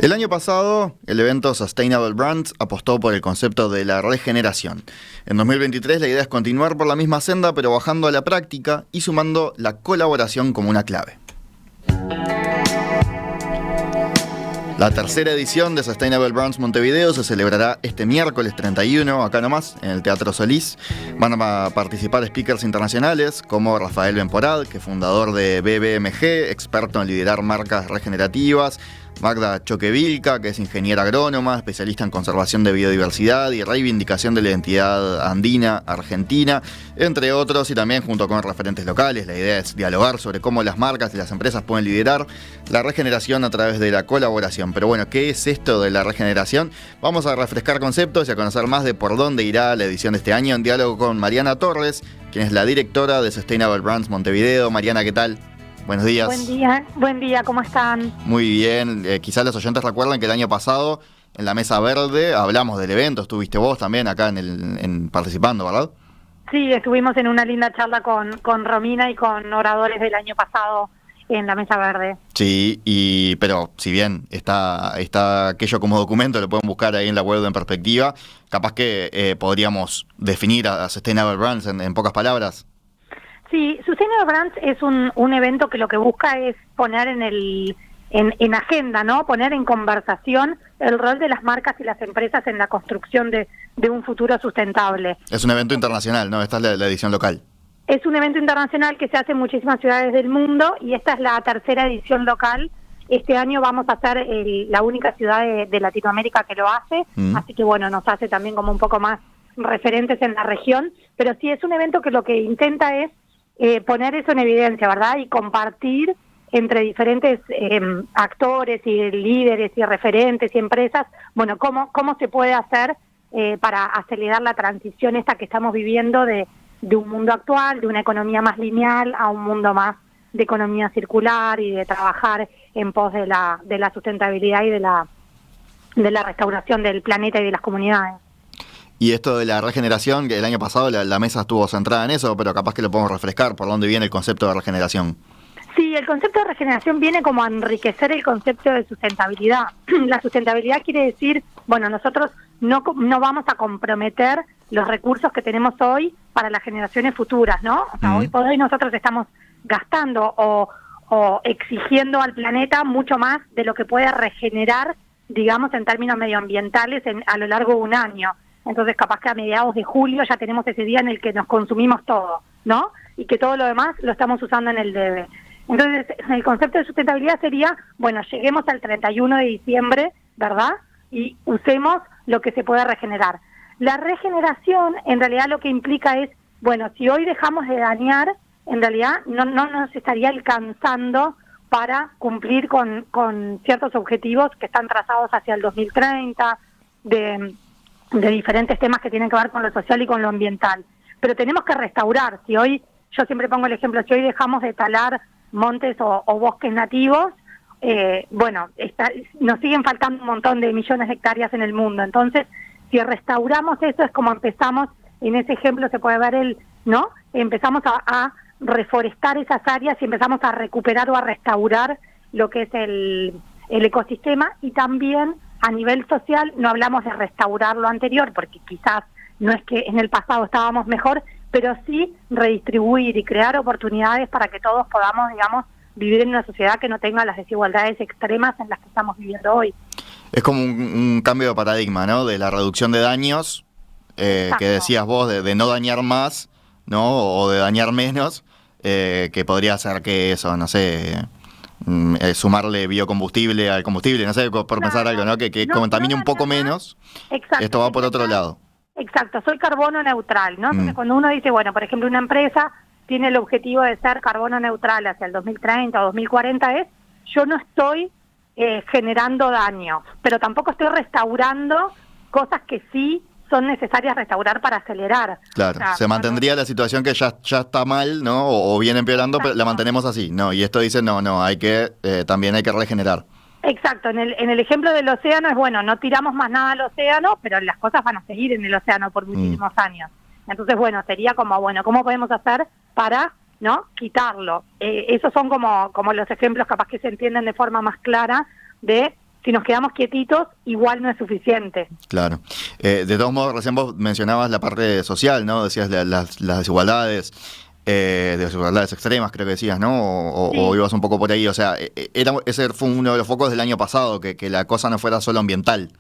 El año pasado, el evento Sustainable Brands apostó por el concepto de la regeneración. En 2023 la idea es continuar por la misma senda, pero bajando a la práctica y sumando la colaboración como una clave. La tercera edición de Sustainable Brands Montevideo se celebrará este miércoles 31, acá nomás, en el Teatro Solís. Van a participar speakers internacionales como Rafael Benporad, que es fundador de BBMG, experto en liderar marcas regenerativas, Magda Choquevilca, que es ingeniera agrónoma, especialista en conservación de biodiversidad y reivindicación de la identidad andina argentina, entre otros, y también junto con referentes locales. La idea es dialogar sobre cómo las marcas y las empresas pueden liderar la regeneración a través de la colaboración. Pero bueno, ¿qué es esto de la regeneración? Vamos a refrescar conceptos y a conocer más de por dónde irá la edición de este año en diálogo con Mariana Torres, quien es la directora de Sustainable Brands Montevideo. Mariana, ¿qué tal? Buenos días. Buen día, ¿cómo están? Muy bien, quizás los oyentes recuerdan que el año pasado en la Mesa Verde hablamos del evento, estuviste vos también acá participando, ¿verdad? Sí, estuvimos en una linda charla con Romina y con oradores del año pasado en la Mesa Verde. Sí, pero si bien está aquello como documento, lo pueden buscar ahí en la web de En Perspectiva, capaz que podríamos definir a Sustainable Brands en pocas palabras. Sí, Sustainable Brands es un evento que lo que busca es poner en agenda, ¿no? Poner en conversación el rol de las marcas y las empresas en la construcción de un futuro sustentable. Es un evento internacional, ¿no? Esta es la edición local. Es un evento internacional que se hace en muchísimas ciudades del mundo y esta es la tercera edición local. Este año vamos a ser la única ciudad de Latinoamérica que lo hace, así que bueno, nos hace también como un poco más referentes en la región, pero sí es un evento que lo que intenta es poner eso en evidencia, ¿verdad? Y compartir entre diferentes actores y líderes y referentes y empresas, bueno, cómo se puede hacer para acelerar la transición esta que estamos viviendo de un mundo actual, de una economía más lineal a un mundo más de economía circular y de trabajar en pos de la sustentabilidad y de la restauración del planeta y de las comunidades. Y esto de la regeneración, que el año pasado la mesa estuvo centrada en eso, pero capaz que lo podemos refrescar, ¿por dónde viene el concepto de regeneración? Sí, el concepto de regeneración viene como a enriquecer el concepto de sustentabilidad. La sustentabilidad quiere decir, bueno, nosotros no vamos a comprometer los recursos que tenemos hoy para las generaciones futuras, ¿no? O sea, hoy por hoy nosotros estamos gastando o exigiendo al planeta mucho más de lo que puede regenerar, digamos, en términos medioambientales a lo largo de un año. Entonces, capaz que a mediados de julio ya tenemos ese día en el que nos consumimos todo, ¿no? Y que todo lo demás lo estamos usando en el debe. Entonces, el concepto de sustentabilidad sería, bueno, lleguemos al 31 de diciembre, ¿verdad? Y usemos lo que se pueda regenerar. La regeneración, en realidad, lo que implica es, bueno, si hoy dejamos de dañar, en realidad no nos estaría alcanzando para cumplir con ciertos objetivos que están trazados hacia el 2030, de diferentes temas que tienen que ver con lo social y con lo ambiental. Pero tenemos que restaurar. Si hoy, yo siempre pongo el ejemplo, si hoy dejamos de talar montes o bosques nativos, bueno, nos siguen faltando un montón de millones de hectáreas en el mundo. Entonces, si restauramos eso, es como empezamos, en ese ejemplo se puede ver ¿no? Empezamos a reforestar esas áreas y empezamos a recuperar o a restaurar lo que es el ecosistema, y también a nivel social no hablamos de restaurar lo anterior, porque quizás no es que en el pasado estábamos mejor, pero sí redistribuir y crear oportunidades para que todos podamos, digamos, vivir en una sociedad que no tenga las desigualdades extremas en las que estamos viviendo hoy. Es como un cambio de paradigma, ¿no? De la reducción de daños, que decías vos, de no dañar más, ¿no? O de dañar menos, que podría ser que eso, no sé, sumarle biocombustible al combustible, no sé, por pensar algo, ¿no? Que contamine un poco menos. Exacto. Esto va por otro lado. Exacto, soy carbono neutral, ¿no? Entonces, cuando uno dice, bueno, por ejemplo, una empresa tiene el objetivo de ser carbono neutral hacia el 2030 o 2040, yo no estoy generando daño, pero tampoco estoy restaurando cosas que sí son necesarias restaurar para acelerar. Claro, o sea, se mantendría la situación que ya está mal, ¿no? O viene empeorando, pero la mantenemos así, ¿no? Y esto dice, no, también hay que regenerar. Exacto, en el ejemplo del océano es, bueno, no tiramos más nada al océano, pero las cosas van a seguir en el océano por muchísimos años. Entonces, bueno, sería como, bueno, ¿cómo podemos hacer para, ¿no?, quitarlo? Esos son como los ejemplos capaz que se entienden de forma más clara de si nos quedamos quietitos, igual no es suficiente. Claro. De todos modos, recién vos mencionabas la parte social, ¿no? Decías las desigualdades. Desigualdades extremas, creo que decías, ¿no? Sí. O ibas un poco por ahí. O sea, ese fue uno de los focos del año pasado, que la cosa no fuera solo ambiental.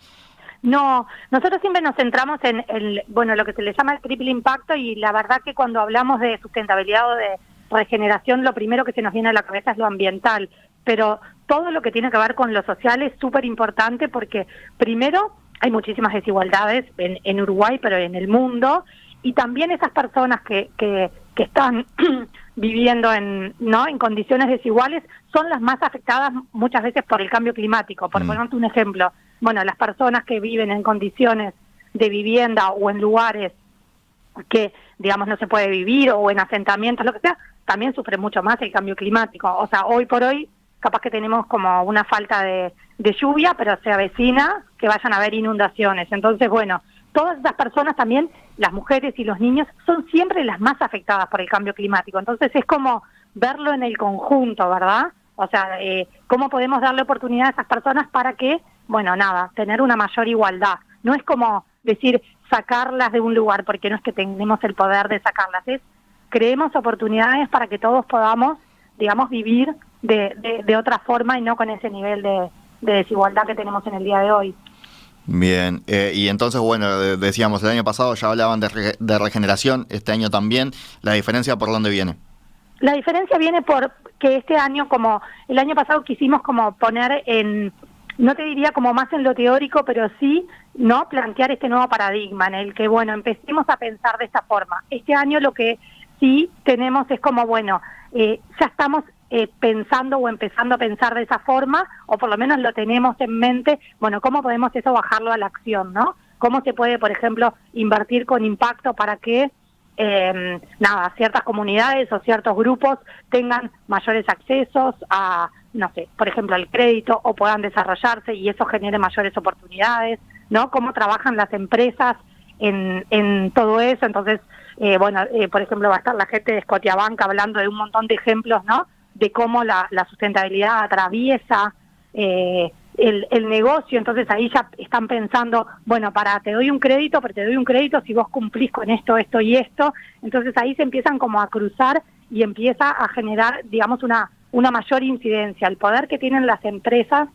No, nosotros siempre nos centramos en lo que se le llama el triple impacto, y la verdad que cuando hablamos de sustentabilidad o de regeneración, lo primero que se nos viene a la cabeza es lo ambiental, pero todo lo que tiene que ver con lo social es súper importante, porque primero hay muchísimas desigualdades en Uruguay, pero en el mundo, y también esas personas que están viviendo en condiciones desiguales son las más afectadas muchas veces por el cambio climático. Por ponerte un ejemplo, bueno, las personas que viven en condiciones de vivienda o en lugares que, digamos, no se puede vivir, o en asentamientos, lo que sea, también sufren mucho más el cambio climático. O sea, hoy por hoy capaz que tenemos como una falta de lluvia, pero se avecina que vayan a haber inundaciones. Entonces, bueno, todas esas personas también, las mujeres y los niños, son siempre las más afectadas por el cambio climático. Entonces es como verlo en el conjunto, ¿verdad? O sea, cómo podemos darle oportunidad a esas personas para que, bueno, nada, tener una mayor igualdad. No es como decir sacarlas de un lugar, porque no es que tenemos el poder de sacarlas, es creemos oportunidades para que todos podamos, digamos, vivir de otra forma y no con ese nivel de desigualdad que tenemos en el día de hoy. Bien, y entonces, bueno, decíamos, el año pasado ya hablaban de regeneración, este año también. ¿La diferencia por dónde viene? La diferencia viene por que este año, como el año pasado, quisimos como poner en, no te diría como más en lo teórico, pero sí, ¿no?, plantear este nuevo paradigma en el que, bueno, empecemos a pensar de esta forma. Este año lo que sí tenemos es como, bueno, ya estamos pensando o empezando a pensar de esa forma, o por lo menos lo tenemos en mente, bueno, ¿cómo podemos eso bajarlo a la acción, no? ¿Cómo se puede, por ejemplo, invertir con impacto para que ciertas comunidades o ciertos grupos tengan mayores accesos a, no sé, por ejemplo, al crédito, o puedan desarrollarse y eso genere mayores oportunidades, ¿no? ¿Cómo trabajan las empresas en todo eso? Entonces, por ejemplo, va a estar la gente de Scotiabank hablando de un montón de ejemplos, ¿no?, de cómo la sustentabilidad atraviesa el negocio. Entonces ahí ya están pensando, bueno, te doy un crédito, pero te doy un crédito si vos cumplís con esto, esto y esto. Entonces ahí se empiezan como a cruzar y empieza a generar, digamos, una mayor incidencia, el poder que tienen las empresas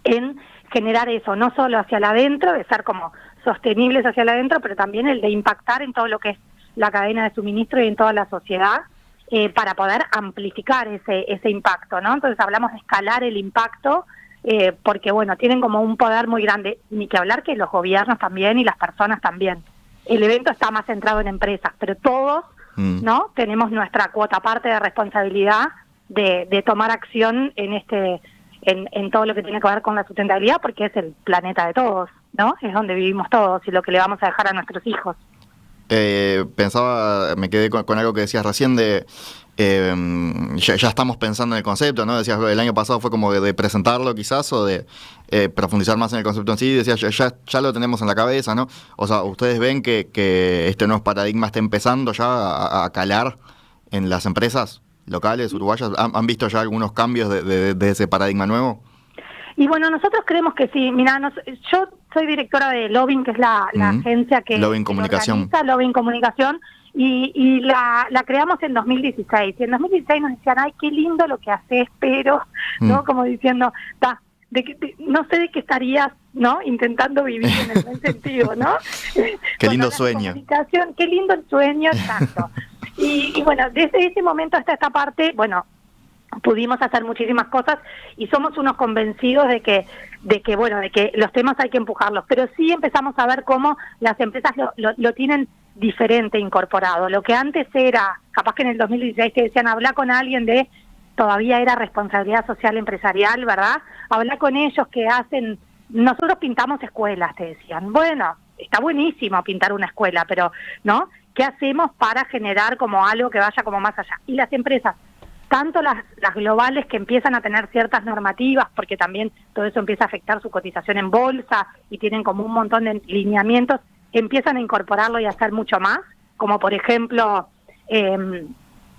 en generar eso, no solo hacia el adentro, de ser como sostenibles hacia el adentro, pero también el de impactar en todo lo que es la cadena de suministro y en toda la sociedad, para poder amplificar ese impacto, ¿no? Entonces hablamos de escalar el impacto, porque, bueno, tienen como un poder muy grande, ni que hablar que los gobiernos también y las personas también. El evento está más centrado en empresas, pero todos, ¿no?, tenemos nuestra cuota parte de responsabilidad de tomar acción en todo lo que tiene que ver con la sustentabilidad, porque es el planeta de todos, ¿no? Es donde vivimos todos y lo que le vamos a dejar a nuestros hijos. Me quedé con algo que decías recién de ya estamos pensando en el concepto, ¿no? Decías, el año pasado fue como de presentarlo quizás, o de profundizar más en el concepto en sí. Decías, ya lo tenemos en la cabeza, ¿no? O sea, ¿ustedes ven que este nuevo paradigma está empezando ya a calar en las empresas locales, uruguayas? ¿Han visto ya algunos cambios de ese paradigma nuevo? Y bueno, nosotros creemos que sí. Mira, yo soy directora de Lobbying, que es la agencia que Lobbying Comunicación. organiza Lobbying Comunicación, y la creamos en 2016. Y en 2016 nos decían, ay, qué lindo lo que haces, pero, ¿no? Como diciendo, no sé de qué estarías, ¿no?, intentando vivir en el buen sentido, ¿no? Qué lindo sueño. Qué lindo el sueño, exacto. Y bueno, desde ese momento hasta esta parte, bueno, pudimos hacer muchísimas cosas y somos unos convencidos de que los temas hay que empujarlos, pero sí empezamos a ver cómo las empresas lo tienen diferente incorporado. Lo que antes era, capaz que en el 2016 te decían, habla con alguien todavía era responsabilidad social empresarial, ¿verdad? Habla con ellos que hacen, nosotros pintamos escuelas, te decían. Bueno, está buenísimo pintar una escuela, pero, ¿no?, ¿qué hacemos para generar como algo que vaya como más allá? Y las empresas, tanto las globales, que empiezan a tener ciertas normativas, porque también todo eso empieza a afectar su cotización en bolsa y tienen como un montón de lineamientos, empiezan a incorporarlo y a hacer mucho más, como por ejemplo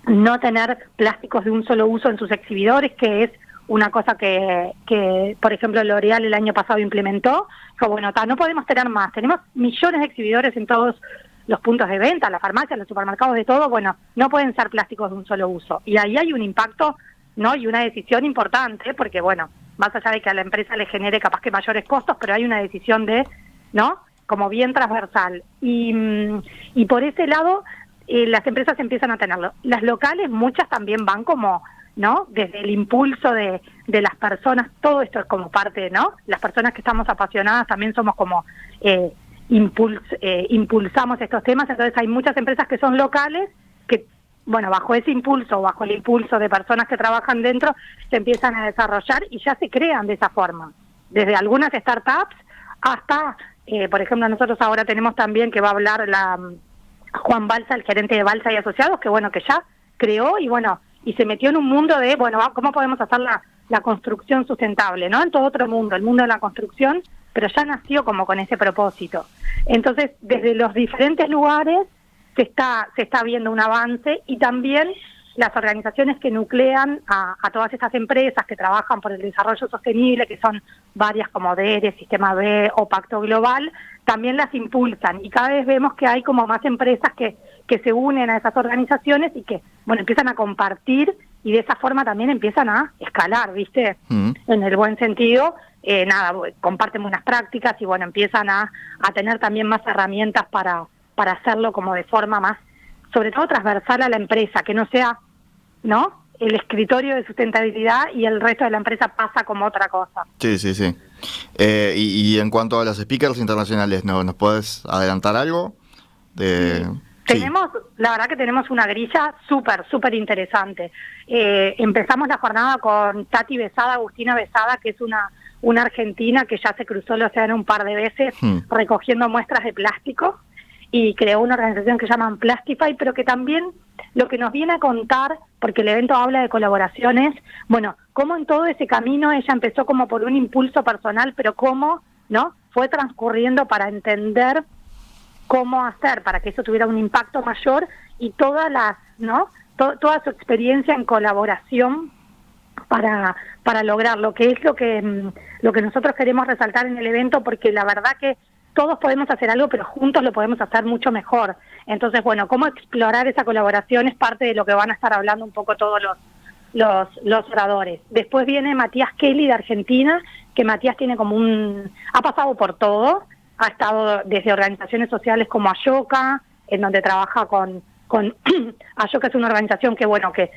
no tener plásticos de un solo uso en sus exhibidores, que es una cosa que por ejemplo, L'Oréal el año pasado implementó. Dijo, bueno, no podemos tener más. Tenemos millones de exhibidores en todos los puntos de venta, las farmacias, los supermercados, de todo. Bueno, no pueden ser plásticos de un solo uso. Y ahí hay un impacto, ¿no? Y una decisión importante, porque bueno, más allá de que a la empresa le genere capaz que mayores costos, pero hay una decisión de, ¿no? Como bien transversal. Y por ese lado, las empresas empiezan a tenerlo. Las locales, muchas también van como, ¿no? Desde el impulso de las personas, todo esto es como parte, ¿no? Las personas que estamos apasionadas también somos como, impulsamos estos temas. Entonces hay muchas empresas que son locales, que, bueno, bajo ese impulso, bajo el impulso de personas que trabajan dentro, se empiezan a desarrollar y ya se crean de esa forma. Desde algunas startups hasta, por ejemplo, nosotros ahora tenemos también que va a hablar Juan Balsa, el gerente de Balsa y Asociados, que bueno, que ya creó y bueno, y se metió en un mundo de, bueno, ¿cómo podemos hacer la construcción sustentable, ¿no? En todo otro mundo, el mundo de la construcción, pero ya nació como con ese propósito. Entonces, desde los diferentes lugares se está viendo un avance, y también las organizaciones que nuclean a todas estas empresas que trabajan por el desarrollo sostenible, que son varias como DERE, Sistema B o Pacto Global, también las impulsan, y cada vez vemos que hay como más empresas que se unen a esas organizaciones y que, bueno, empiezan a compartir, y de esa forma también empiezan a escalar, ¿viste? En el buen sentido, comparten buenas prácticas y, bueno, empiezan a tener también más herramientas para hacerlo como de forma más, sobre todo transversal a la empresa, que no sea, ¿no?, el escritorio de sustentabilidad y el resto de la empresa pasa como otra cosa. Sí, sí, sí. Y en cuanto a los speakers internacionales, ¿nos puedes adelantar algo? La verdad que tenemos una grilla súper interesante. Empezamos la jornada con Tati Besada, Agustina Besada, que es una argentina que ya se cruzó el océano un par de veces recogiendo muestras de plástico, y creó una organización que llaman Plastify, pero que también lo que nos viene a contar, porque el evento habla de colaboraciones, bueno, cómo en todo ese camino ella empezó como por un impulso personal, pero cómo, ¿no?, fue transcurriendo para entender cómo hacer para que eso tuviera un impacto mayor, y todas las, ¿no?, toda su experiencia en colaboración para lograr lo que es lo que nosotros queremos resaltar en el evento, porque la verdad que todos podemos hacer algo, pero juntos lo podemos hacer mucho mejor. Entonces, bueno, cómo explorar esa colaboración es parte de lo que van a estar hablando un poco todos los oradores. Después viene Matías Kelly de Argentina, que Matías tiene como ha pasado por todo, ha estado desde organizaciones sociales como Ayoka, en donde trabaja con Ayoka es una organización que, bueno, que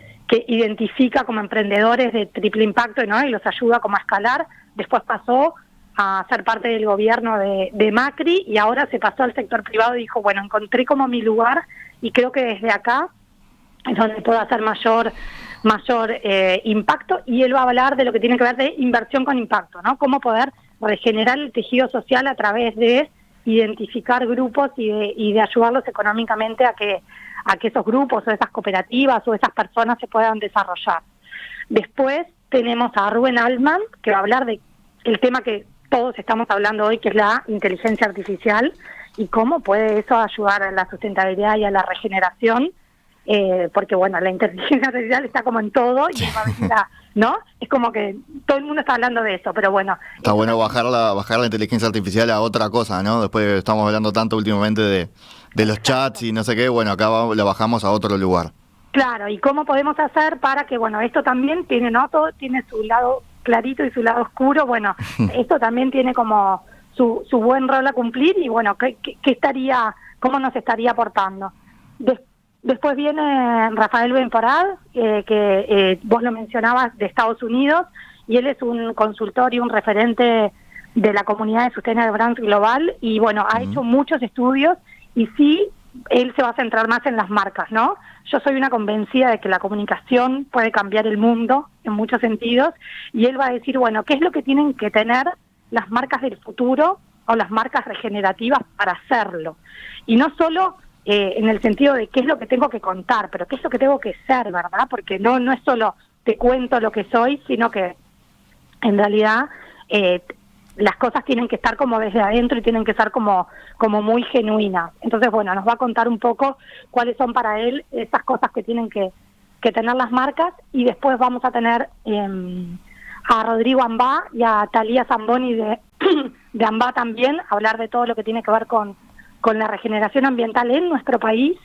identifica como emprendedores de triple impacto, ¿no?, y los ayuda como a escalar. Después pasó a ser parte del gobierno de Macri, y ahora se pasó al sector privado y dijo, bueno, encontré como mi lugar, y creo que desde acá es donde puedo hacer mayor impacto. Y él va a hablar de lo que tiene que ver de inversión con impacto, ¿no? Cómo poder regenerar el tejido social a través de identificar grupos y de ayudarlos económicamente a que esos grupos o esas cooperativas o esas personas se puedan desarrollar. Después tenemos a Rubén Altman, que va a hablar de el tema que todos estamos hablando hoy, que es la inteligencia artificial, y cómo puede eso ayudar a la sustentabilidad y a la regeneración, porque, bueno, la inteligencia artificial está como en todo, y ¿no? Es como que todo el mundo está hablando de eso, pero bueno. Está bueno bajar la inteligencia artificial a otra cosa, ¿no? Después estamos hablando tanto últimamente de los chats y no sé qué, bueno, acá la bajamos a otro lugar. Claro, y cómo podemos hacer para que, bueno, esto también tiene, ¿no?, todo tiene su lado clarito y su lado oscuro. Bueno, esto también tiene como su buen rol a cumplir, y bueno, cómo nos estaría aportando. Después viene Rafael Benforad, que vos lo mencionabas, de Estados Unidos, y él es un consultor y un referente de la comunidad de Sustainable Brands Global, y bueno, ha hecho muchos estudios, y sí, él se va a centrar más en las marcas, ¿no? Yo soy una convencida de que la comunicación puede cambiar el mundo en muchos sentidos, y él va a decir, bueno, ¿qué es lo que tienen que tener las marcas del futuro o las marcas regenerativas para hacerlo? Y no solo en el sentido de qué es lo que tengo que contar, pero qué es lo que tengo que ser, ¿verdad? Porque no es solo te cuento lo que soy, sino que en realidad las cosas tienen que estar como desde adentro y tienen que ser como muy genuinas. Entonces, bueno, nos va a contar un poco cuáles son para él esas cosas que tienen que tener las marcas, y después vamos a tener a Rodrigo Ambá y a Talía Zamboni de Ambá también, hablar de todo lo que tiene que ver con la regeneración ambiental en nuestro país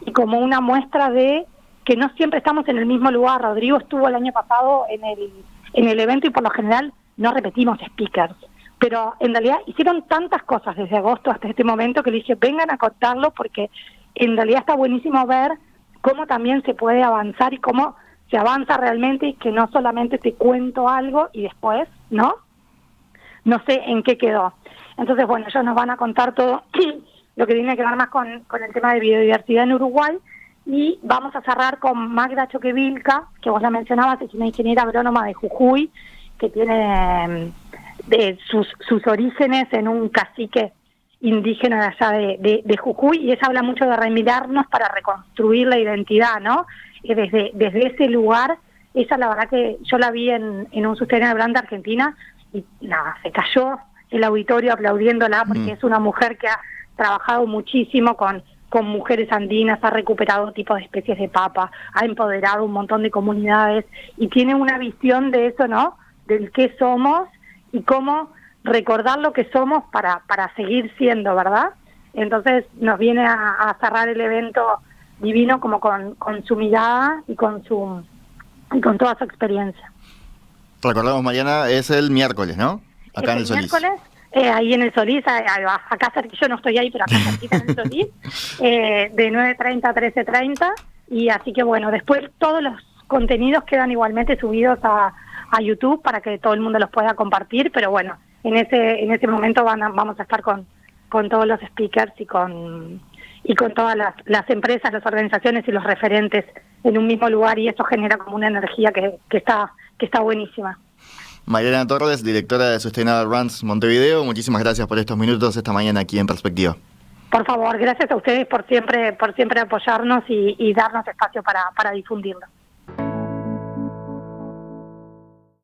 y como una muestra de que no siempre estamos en el mismo lugar. Rodrigo estuvo el año pasado en el evento y por lo general no repetimos speakers, pero en realidad hicieron tantas cosas desde agosto hasta este momento que le dije, vengan a contarlo porque en realidad está buenísimo ver cómo también se puede avanzar y cómo se avanza realmente y que no solamente te cuento algo y después, no sé en qué quedó. Entonces, bueno, ellos nos van a contar todo lo que tiene que ver más con el tema de biodiversidad en Uruguay y vamos a cerrar con Magda Choquevilca, que vos la mencionabas, es una ingeniera agrónoma de Jujuy, que tiene de sus orígenes en un cacique indígena de allá de Jujuy, y ella habla mucho de remirarnos para reconstruir la identidad, ¿no? Desde ese lugar, ella la verdad que yo la vi en un Sustainable Brand de Argentina, y nada, se cayó el auditorio aplaudiéndola, porque es una mujer que ha trabajado muchísimo con mujeres andinas, ha recuperado tipos de especies de papa, ha empoderado un montón de comunidades, y tiene una visión de eso, ¿no? Del qué somos y cómo recordar lo que somos para seguir siendo, ¿verdad? Entonces nos viene a cerrar el evento divino como con su mirada y con toda su experiencia. Recordamos, Mariana, es el miércoles, ¿no? Acá en el Solís. Miércoles, ahí en el Solís, acá cerca, yo no estoy ahí, pero acá cerquita en el Solís, de 9:30 a 13:30, y así que bueno, después todos los contenidos quedan igualmente subidos a YouTube para que todo el mundo los pueda compartir, pero bueno, en ese momento vamos a estar con todos los speakers y con todas las empresas, las organizaciones y los referentes en un mismo lugar, y eso genera como una energía que está buenísima. Mariana Torres, directora de Sustainable Brands Montevideo, muchísimas gracias por estos minutos esta mañana aquí en Perspectiva. Por favor, gracias a ustedes por siempre apoyarnos y darnos espacio para difundirlo.